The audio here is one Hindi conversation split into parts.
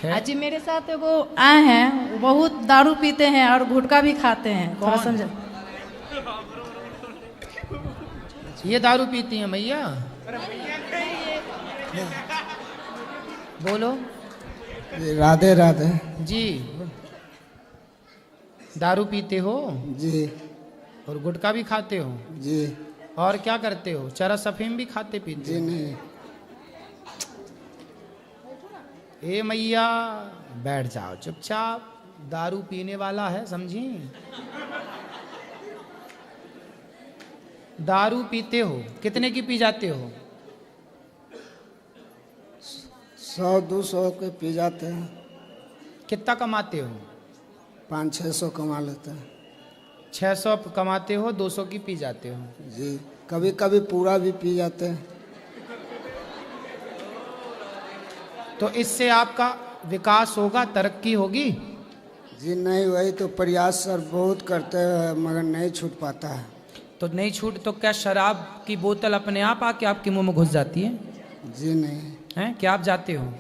आज जी मेरे साथ वो आए हैं, वो बहुत दारू पीते हैं और गुटखा भी खाते हैं। थोड़ा समझ। ये दारू पीती हैं भैया? बोलो। राधे राधे जी। दारू पीते हो जी। और गुटखा भी खाते हो जी। और क्या करते हो? चरस अफीम भी खाते पीते जी हो? नहीं। ए मैया बैठ जाओ चुपचाप। दारू पीने वाला है, समझी? दारू पीते हो, कितने की पी जाते हो? 100-200 के पी जाते हैं। कितना कमाते हो? 500-600 कमा लेते हैं। 600 कमाते हो, 200 की पी जाते हो? जी। कभी कभी पूरा भी पी जाते हैं। तो इससे आपका विकास होगा, तरक्की होगी? जी नहीं, वही तो प्रयास सर बहुत करते हैं मगर नहीं छूट पाता है। तो नहीं छूट तो क्या शराब की बोतल अपने आप आके आपके मुंह में घुस जाती है? जी नहीं। हैं? क्या आप जाते हो?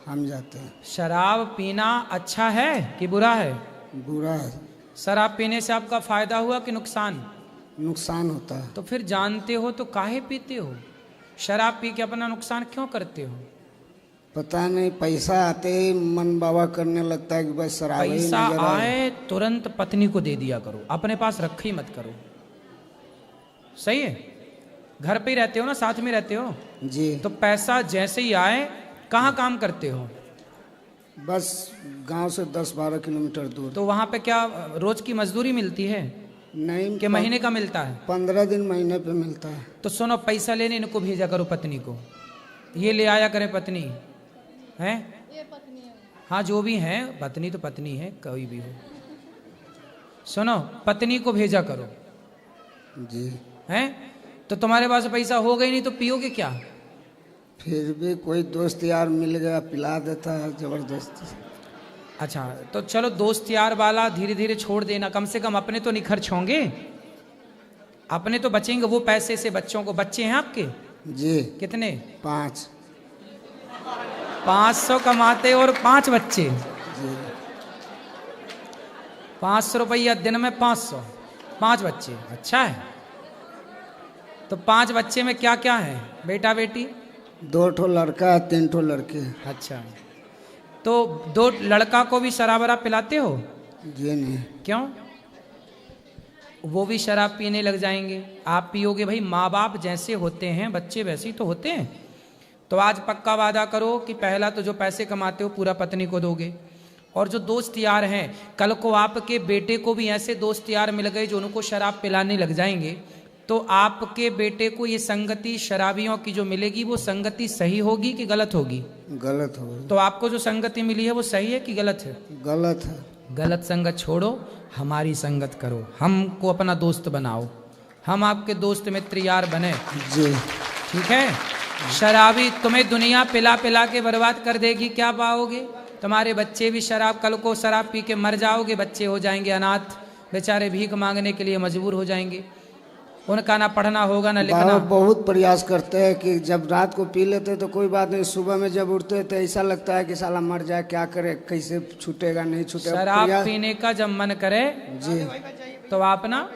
हम जाते हैं। शराब पीना अच्छा है कि बुरा है? बुरा है। शराब पीने से आपका फायदा हुआ कि नुकसान? नुकसान होता है। तो फिर जानते हो तो काहे पीते हो? शराब पी के अपना नुकसान क्यों करते हो? पता नहीं, पैसा आते ही मन बाबा करने लगता है कि बस शराब ही पैसा नजर आए तुरंत पत्नी को दे दिया करो, अपने पास रखे ही मत करो। सही है? घर पे ही रहते हो ना, साथ में रहते हो? जी। तो पैसा जैसे ही आए, कहाँ काम करते हो? बस गांव से 10-12 किलोमीटर दूर। तो वहां पे क्या रोज की मजदूरी मिलती है नहीं कि महीने का मिलता है? 15 दिन महीने पे मिलता है। तो सुनो, पैसा लेने इनको भेजा करो पत्नी को, ये ले आया करे पत्नी है। हाँ जो भी है, पत्नी तो पत्नी है, कोई भी हो। सुनो, पत्नी को भेजा करो। जी। हैं? तो तुम्हारे पास पैसा हो गई नहीं तो पियोगे क्या? फिर भी कोई दोस्त यार मिल गया, पिला देता है जबरदस्ती। अच्छा, तो चलो दोस्त यार वाला धीरे धीरे छोड़ देना, कम से कम अपने तो नहीं खर्च होंगे, अपने तो बचेंगे वो पैसे से। बच्चों को, बच्चे हैं आपके? जी। कितने? 5। 500 कमाते और 5 बच्चे? जी। 500 रुपया दिन में 500, 5 बच्चे, अच्छा है। तो 5 बच्चे में क्या क्या है? बेटा बेटी? 2 ठो लड़का है, 3 ठो लड़के। अच्छा, तो 2 लड़का को भी शराब वराब पिलाते हो? जी नहीं। क्यों? वो भी शराब पीने लग जाएंगे, आप पियोगे। भाई माँ बाप जैसे होते हैं बच्चे वैसे ही तो होते हैं। तो आज पक्का वादा करो कि पहला तो जो पैसे कमाते हो पूरा पत्नी को दोगे, और जो दोस्त यार हैं, कल को आपके बेटे को भी ऐसे दोस्त यार मिल गए जो उनको शराब पिलाने लग जाएंगे, तो आपके बेटे को ये संगति शराबियों की जो मिलेगी वो संगति सही होगी कि गलत होगी? गलत हो गई। तो आपको जो संगति मिली है वो सही है कि गलत है? गलत है। गलत संगत छोड़ो, हमारी संगत करो, हमको अपना दोस्त बनाओ, हम आपके दोस्त मित्र यार बने। जी। ठीक है? शराबी तुम्हें दुनिया पिला पिला के बर्बाद कर देगी, क्या पाओगे? तुम्हारे बच्चे भी शराब, कल को शराब पी के मर जाओगे, बच्चे हो जाएंगे अनाथ, बेचारे भीख मांगने के लिए मजबूर हो जाएंगे, उनका ना पढ़ना होगा ना लिखना। बहुत प्रयास करते हैं कि जब रात को पी लेते तो कोई बात नहीं, सुबह में जब उठते तो ऐसा लगता है कि साला मर जाए, क्या करे, कैसे छूटेगा नहीं छूटेगा। शराब पीने का जब मन करे जी तो आप ना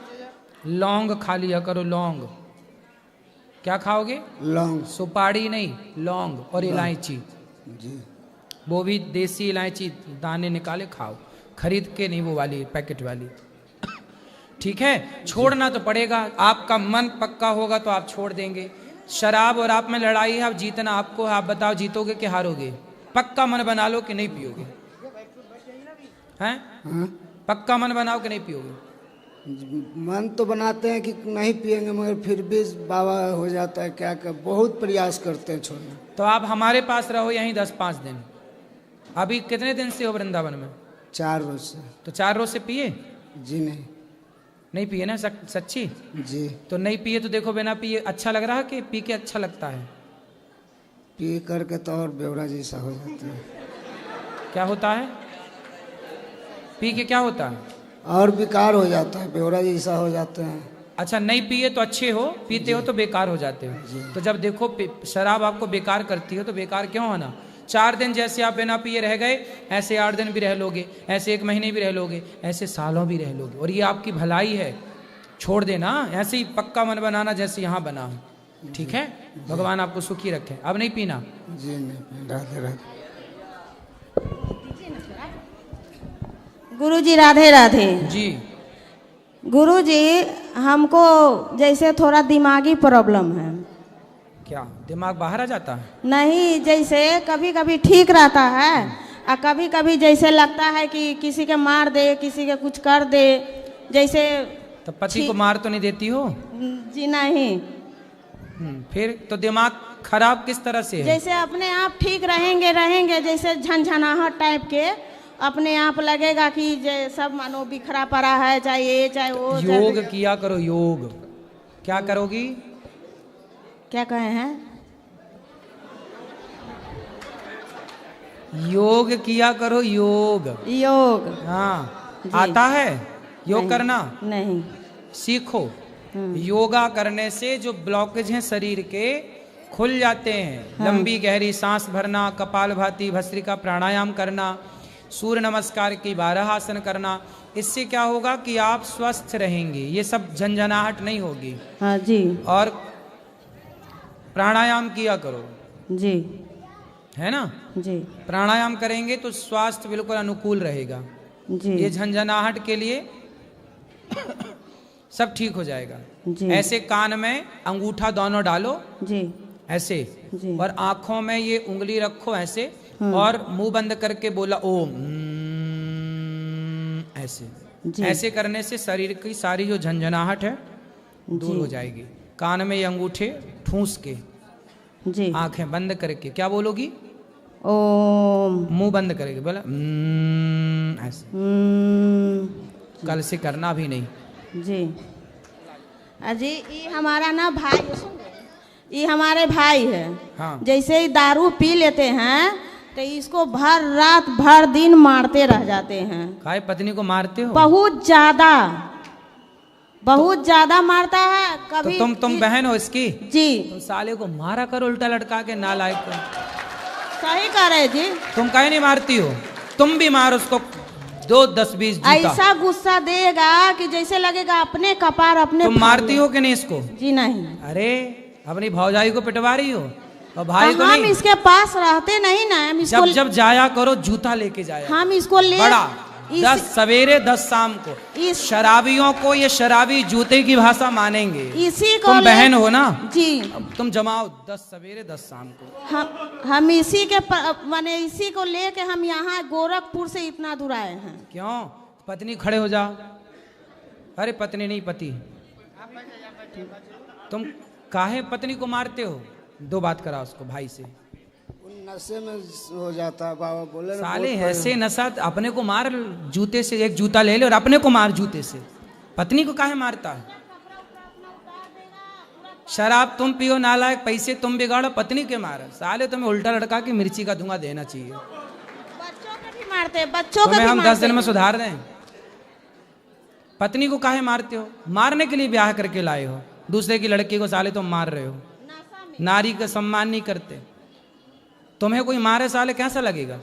लौंग खा लिया करो। लौंग क्या खाओगे? लौंग। सुपारी नहीं, लौंग और इलायची। जी। वो भी देसी इलायची, दाने निकाले खाओ, खरीद के नहीं, वो वाली पैकेट वाली। ठीक है? छोड़ना तो पड़ेगा, आपका मन पक्का होगा तो आप छोड़ देंगे। शराब और आप में लड़ाई है, अब जीतना आपको है। आप बताओ जीतोगे कि हारोगे? पक्का मन बना लो कि नहीं पियोगे। हैं? हाँ? पक्का मन बनाओ कि नहीं पियोगे? मन तो बनाते हैं कि नहीं पिएंगे, मगर फिर भी बाबा हो जाता है, क्या कर, बहुत प्रयास करते हैं छोड़ना। तो आप हमारे पास रहो यहीं 10-5 दिन। अभी कितने दिन से हो वृंदावन में? 4 रोज से। तो 4 रोज से पिए? जी नहीं। नहीं पिए ना? सच्ची? जी। तो नहीं पिए तो देखो, बिना पिए अच्छा लग रहा है कि पी के अच्छा लगता है? पी करके तो और बेवड़ा जैसा हो जाता है। क्या होता है? पी के क्या होता है? और बेकार हो जाता है, बेवड़ा जैसा हो जाते हैं। अच्छा, नहीं पिए तो अच्छे हो, पीते हो तो बेकार हो जाते हो। तो जब देखो शराब आपको बेकार करती हो तो बेकार क्यों होना? 4 दिन जैसे आप बिना पिए रह गए, ऐसे 8 दिन भी रह लोगे, ऐसे 1 महीने भी रह लोगे, ऐसे सालों भी रह लोगे। और ये आपकी भलाई है। छोड़ देना, ऐसे ही पक्का मन बनाना जैसे यहाँ बना है। ठीक है, भगवान आपको सुखी रखे। अब नहीं पीना जी, नहीं, राधे राधे। गुरुजी राधे राधे। जी। गुरुजी हमको जैसे थोड़ा दिमागी प्रॉब्लम है। क्या दिमाग बाहर आ जाता है? नहीं, जैसे कभी कभी ठीक रहता है और कभी कभी जैसे लगता है कि किसी के मार दे, किसी के कुछ कर दे, जैसे तो पति को मार तो नहीं देती हो? जी नहीं। फिर तो दिमाग खराब किस तरह से है? जैसे अपने आप ठीक रहेंगे जैसे झंझनाहट टाइप के अपने आप लगेगा कि सब मानो बिखरा पड़ा है, चाहे ये चाहे वो। योग किया करो, योग। क्या करोगी? क्या कहे हैं? योग किया करो, योग। योग। हाँ, जी। आता है योग नहीं, करना? नहीं। सीखो। योगा करने से जो ब्लॉकेज हैं शरीर के खुल जाते हैं। लंबी गहरी सांस भरना, कपालभाति, भस्त्रिका प्राणायाम करना, सूर्य नमस्कार की 12 आसन करना, इससे क्या होगा कि आप स्वस्थ रहेंगे। ये सब झंझनाहट नहीं होगी। हाँ जी। और प्राणायाम किया करो, जी। है ना? जी। प्राणायाम करेंगे तो स्वास्थ्य बिल्कुल अनुकूल रहेगा। जी। ये झंझनाहट के लिए सब ठीक हो जाएगा। जी। ऐसे कान में अंगूठा दोनों डालो, जी। ऐसे, जी। और आंखों में ये उंगली रखो ऐसे, और मुंह बंद करके बोला ओम, ऐसे। जी। ऐसे करने से शरीर की सारी जो झंझनाहट है दूर हो जाएगी। कान में ये अंगूठे ठूस के, जी। आंखें बंद करके, क्या बोलोगी? ओम। मुंह बंद करके बोला ऐसे। कल से करना भी नहीं। जी। अजी ये हमारा ना भाई, ये हमारे भाई है। हाँ। जैसे ही दारू पी लेते हैं तो इसको भर रात भर दिन मारते रह जाते हैं। काहे पत्नी को मारते हो? बहुत ज्यादा, बहुत ज्यादा मारता है। तो कभी तुम बहन हो इसकी? जी। तुम साले को मारा करो उल्टा लटका के, नालायक को। सही कह रहे जी। तुम काहे नहीं मारती हो? तुम भी मार उसको 2, 10, 20 जूता। ऐसा गुस्सा देगा कि जैसे लगेगा अपने कपार अपने। तुम मारती हो कि नहीं इसको? जी नहीं। अरे अपनी भौजाई को पिटवा रही हो और भाई को हम नहीं? इसके पास रहते नहीं ना, हम इसको जब जब जाया करो जूता लेके जाया। हम इसको ले बड़ा 10 सवेरे 10 शाम को। इस शराबियों को ये शराबी जूते की भाषा मानेंगे। इसी को तुम बहन हो ना? जी। अब तुम जमाओ 10 सवेरे 10 शाम को। हम इसी के माने इसी को लेके हम यहाँ गोरखपुर से इतना दूर आए हैं। क्यों? पत्नी खड़े हो जाओ। अरे पत्नी नहीं, पति। तुम काहे पत्नी को मारते हो? 2 बात करा उसको भाई से। नशे में हो जाता है बाबा, बोले ना। साले ऐसे नशा, अपने को मार जूते से, एक जूता ले ले और अपने को मार जूते से। पत्नी को काहे मारता है? शराब तुम पियो नालायक, पैसे तुम बिगाड़ो, पत्नी के मार। साले तुम्हें उल्टा लटका के मिर्ची का धुआं देना चाहिए। बच्चों के भी मारते, बच्चों के तुम्हें भी हम मारते। 10 दिन में सुधार दें। पत्नी को काहे मारते हो? मारने के लिए ब्याह करके लाए हो। दूसरे की लड़की को साले तुम मार रहे हो। नारी का सम्मान नहीं करते। तुम्हें कोई मारे साले कैसा लगेगा?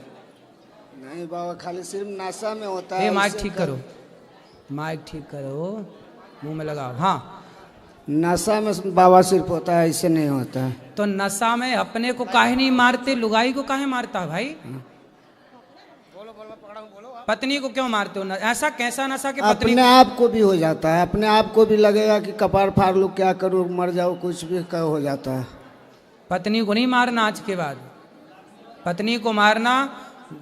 नहीं बाबा, खाली सिर्फ नशा में होता है। माइक ठीक करो, माइक ठीक करो, मुंह में लगाओ। हाँ, नशा में बाबा सिर्फ होता है, ऐसे नहीं होता है। तो नशा में अपने को काहे नहीं मारते? लुगाई को काहे मारता है भाई? पत्नी को क्यों मारते हो? ऐसा कैसा नशा के पत्नी अपने आप को भी हो जाता है, अपने आप को भी लगेगा कि कपार फाड़ लूं, क्या करूं, मर जाऊं, कुछ भी हो जाता है। पत्नी को नहीं मारना आज के बाद। पत्नी को मारना,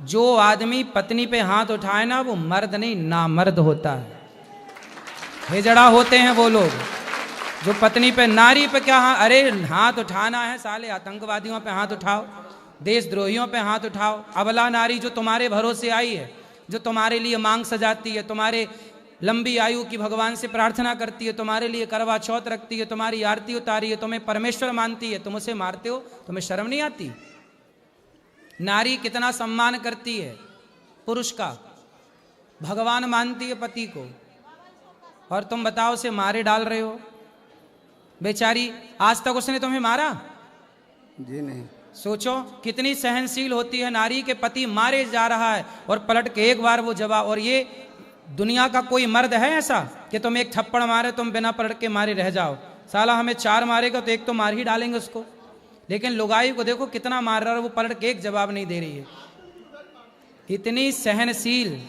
जो आदमी पत्नी पे हाथ उठाए ना वो मर्द नहीं नामर्द होता है। हिजड़ा होते हैं वो लोग जो पत्नी पे, नारी पे क्या अरे हाथ उठाना है साले, आतंकवादियों पे हाथ उठाओ, देशद्रोहियों पे हाथ उठाओ। अबला नारी जो तुम्हारे भरोसे आई है, जो तुम्हारे लिए मांग सजाती है, तुम्हारे लंबी आयु की भगवान से प्रार्थना करती है, तुम्हारे लिए करवा चौथ रखती है, तुम्हारी आरती उतारी है, तुम्हें परमेश्वर मानती है, तुम उसे मारते हो। तुम्हें शर्म नहीं आती? नारी कितना सम्मान करती है पुरुष का, भगवान मानती है पति को, और तुम बताओ उसे मारे डाल रहे हो। बेचारी आज तक उसने तुम्हें मारा? जी नहीं। सोचो कितनी सहनशील होती है नारी के पति मारे जा रहा है और पलट के एक बार वो जवाब। और ये दुनिया का कोई मर्द है ऐसा कि तुम एक थप्पड़ मारे तुम बिना पलट के मारे रह जाओ? साला हमें 4 मारेगा तो एक तो मार ही डालेंगे उसको। लेकिन लुगाई को देखो कितना मार रहा है, वो पलट के एक जवाब नहीं दे रही है। इतनी सहनशील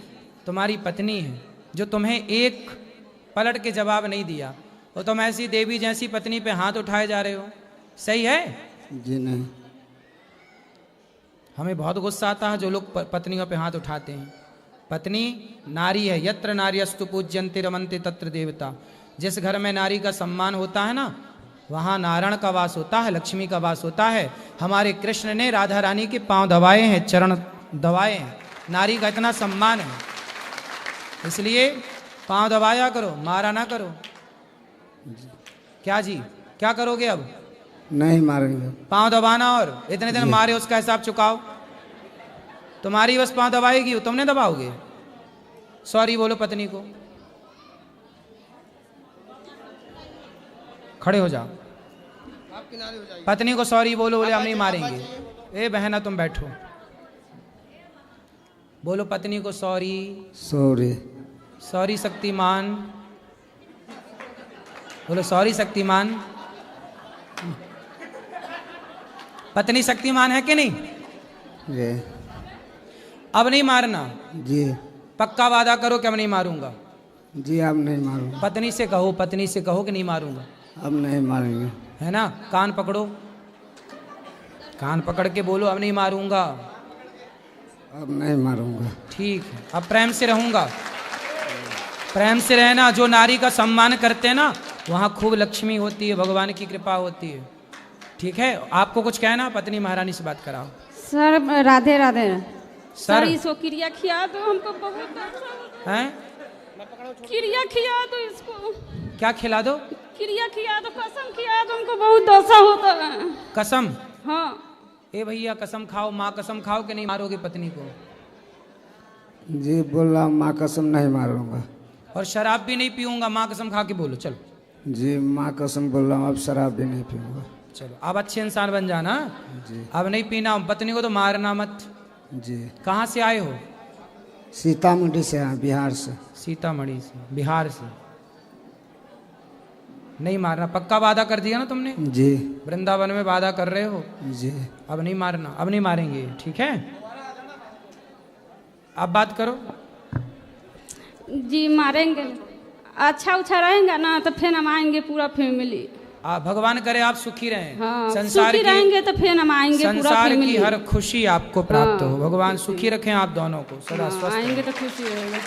तुम्हारी पत्नी है जो तुम्हें एक पलट के जवाब नहीं दिया, और तुम ऐसी देवी जैसी पत्नी पे हाथ उठाए जा रहे हो। सही है? जी नहीं। हमें बहुत गुस्सा आता है जो लोग पत्नियों पे हाथ उठाते हैं। पत्नी नारी है, यत्र नार्यस्तु पूज्यन्ते रमन्ते तत्र देवता। जिस घर में नारी का सम्मान होता है ना, वहाँ नारायण का वास होता है, लक्ष्मी का वास होता है। हमारे कृष्ण ने राधा रानी के पांव दबाए हैं, चरण दबाए हैं। नारी का इतना सम्मान है, इसलिए पांव दबाया करो, मारा ना करो। क्या जी, क्या करोगे अब? नहीं मारेंगे। पांव दबाना, और इतने दिन मारे उसका हिसाब चुकाओ। तुम्हारी बस पांव दबाएगी, तुमने दबाओगे? सॉरी बोलो पत्नी को, खड़े हो जाओ। पत्नी को सॉरी बोलो, बोले हम नहीं मारेंगे। ए बहना तुम बैठो, बोलो पत्नी को सॉरी। सॉरी। सॉरी शक्तिमान, बोलो सॉरी शक्तिमान। पत्नी शक्तिमान है कि नहीं? जी। अब नहीं मारना। जी। पक्का वादा करो कि अब नहीं मारूंगा। जी अब नहीं मारूंगा। पत्नी से कहो, पत्नी से कहो कि नहीं मारूंगा। अब नहीं मारेंगे। है ना? कान पकड़ो, कान पकड़ के बोलो अब नहीं मारूंगा। अब नहीं मारूंगा। ठीक है, अब प्रेम से रहूंगा। प्रेम से रहना। जो नारी का सम्मान करते हैं ना, वहाँ खूब लक्ष्मी होती है, भगवान की कृपा होती है। ठीक है, आपको कुछ कहना? पत्नी महारानी से बात कराओ। सर राधे राधे। सर इसको क्रिया खिया दो, हमको बहुत अच्छा हैं? क्रिया खिया दो इसको। क्या खिला दो? क्रिया खिया दो, कसम खिया दो, हमको बहुत दोषा होता है। कसम? हाँ। ए भैया कसम खाओ, माँ कसम खाओ कि नहीं मारोगे पत्नी को? जी बोला माँ कसम नहीं मारूंगा। और शराब भी नहीं पीऊंगा, माँ कसम खा के बोलो। चलो जी माँ कसम बोल रहा हूँ, अब शराब भी नहीं पीऊंगा। चलो अब अच्छे इंसान बन जाना। जी। अब नहीं पीना। पत्नी को तो मारना मत। जी। कहाँ से आए हो? सीतामढ़ी से हैं, बिहार से। सीतामढ़ी से, बिहार से। नहीं मारना, पक्का वादा कर दिया ना तुमने? जी। वृंदावन में वादा कर रहे हो। जी। अब नहीं मारना, अब नहीं मारेंगे। ठीक है, अब बात करो। जी मारेंगे। अच्छा उच्छा रहेंगे ना तो फिर हम आएंगे पूरा फैमिली। भगवान करे आप सुखी रहें। हाँ, संसार सुखी रहेंगे तो फिर हम आएंगे पूरा संसार फैमिली। की हर खुशी आपको प्राप्त हो। भगवान सुखी रखें आप दोनों को, सदा स्वस्थ आएंगे तो खुशी रहेगा।